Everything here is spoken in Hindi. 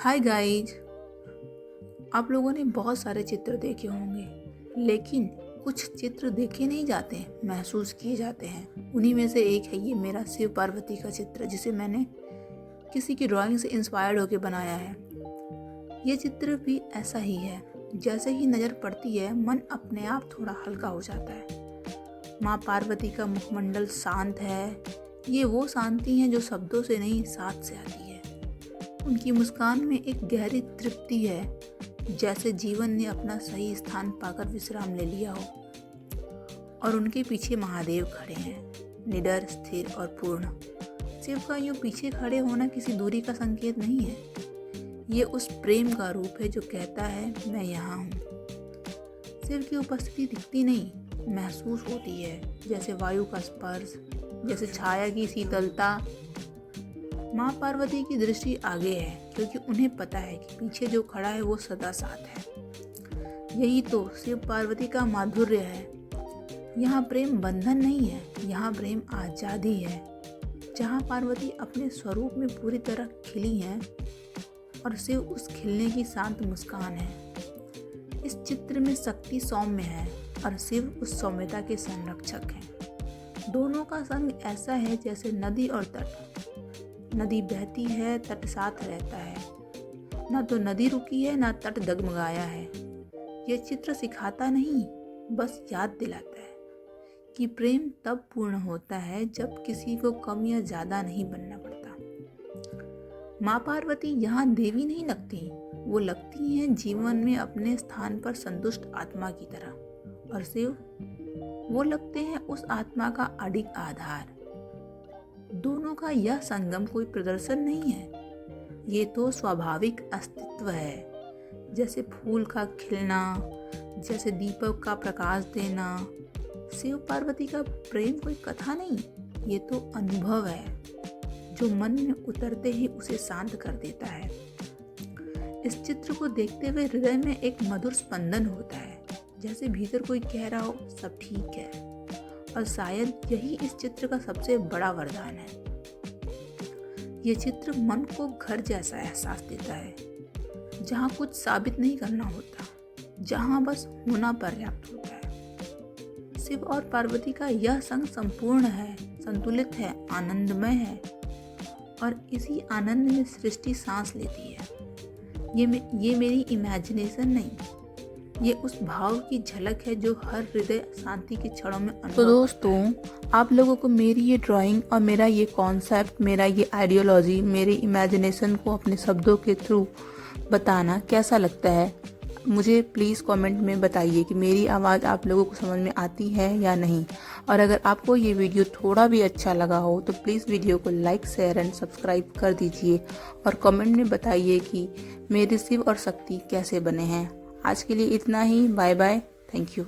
हाय गाइज, आप लोगों ने बहुत सारे चित्र देखे होंगे, लेकिन कुछ चित्र देखे नहीं जाते, महसूस किए जाते हैं। उन्हीं में से एक है ये मेरा शिव पार्वती का चित्र, जिसे मैंने किसी की ड्राइंग से इंस्पायर्ड होकर बनाया है। ये चित्र भी ऐसा ही है, जैसे ही नज़र पड़ती है मन अपने आप थोड़ा हल्का हो जाता है। माँ पार्वती का मुखमंडल शांत है। ये वो शांति है जो शब्दों से नहीं, साथ से आती है। उनकी मुस्कान में एक गहरी तृप्ति है, जैसे जीवन ने अपना सही स्थान पाकर विश्राम ले लिया हो। और उनके पीछे महादेव खड़े हैं, निडर, स्थिर और पूर्ण। शिव का यूं पीछे खड़े होना किसी दूरी का संकेत नहीं है, ये उस प्रेम का रूप है जो कहता है मैं यहाँ हूँ। शिव की उपस्थिति दिखती नहीं, महसूस होती है, जैसे वायु का स्पर्श, जैसे छाया की शीतलता। माँ पार्वती की दृष्टि आगे है, क्योंकि उन्हें पता है कि पीछे जो खड़ा है वो सदा साथ है। यही तो शिव पार्वती का माधुर्य है। यहाँ प्रेम बंधन नहीं है, यहाँ प्रेम आज़ादी है। जहाँ पार्वती अपने स्वरूप में पूरी तरह खिली हैं और शिव उस खिलने की शांत मुस्कान है। इस चित्र में शक्ति सौम्य है और शिव उस सौम्यता के संरक्षक हैं। दोनों का संग ऐसा है जैसे नदी और तट। नदी बहती है, तट साथ रहता है। ना तो नदी रुकी है, ना तट डगमगाया है। ये चित्र सिखाता नहीं, बस याद दिलाता है कि प्रेम तब पूर्ण होता है जब किसी को कम या ज़्यादा नहीं बनना पड़ता। माँ पार्वती यहाँ देवी नहीं लगती, वो लगती हैं जीवन में अपने स्थान पर संतुष्ट आत्मा की तरह। और शिव, वो लगते हैं उस आत्मा का अडिग आधार। दोनों का यह संगम कोई प्रदर्शन नहीं है, ये तो स्वाभाविक अस्तित्व है। जैसे फूल का खिलना, जैसे दीपक का प्रकाश देना। शिव पार्वती का प्रेम कोई कथा नहीं, ये तो अनुभव है जो मन में उतरते ही उसे शांत कर देता है। इस चित्र को देखते हुए हृदय में एक मधुर स्पंदन होता है, जैसे भीतर कोई कह रहा हो सब ठीक है। और शायद यही इस चित्र का सबसे बड़ा वरदान है। ये चित्र मन को घर जैसा एहसास देता है, जहाँ कुछ साबित नहीं करना होता, जहाँ बस होना पर्याप्त होता है। शिव और पार्वती का यह संग संपूर्ण है, संतुलित है, आनंदमय है। और इसी आनंद में सृष्टि सांस लेती है। ये मेरी इमेजिनेशन नहीं, ये उस भाव की झलक है जो हर हृदय शांति के क्षणों में अनुभव। तो दोस्तों, आप लोगों को मेरी ये ड्राइंग और मेरा ये कॉन्सेप्ट, मेरा ये आइडियोलॉजी, मेरी इमेजिनेशन को अपने शब्दों के थ्रू बताना कैसा लगता है? मुझे प्लीज़ कमेंट में बताइए कि मेरी आवाज़ आप लोगों को समझ में आती है या नहीं। और अगर आपको ये वीडियो थोड़ा भी अच्छा लगा हो तो प्लीज़ वीडियो को लाइक, शेयर एंड सब्सक्राइब कर दीजिए। और कमेंट में बताइए कि मेरे शिव और शक्ति कैसे बने हैं। आज के लिए इतना ही। Bye bye, thank you.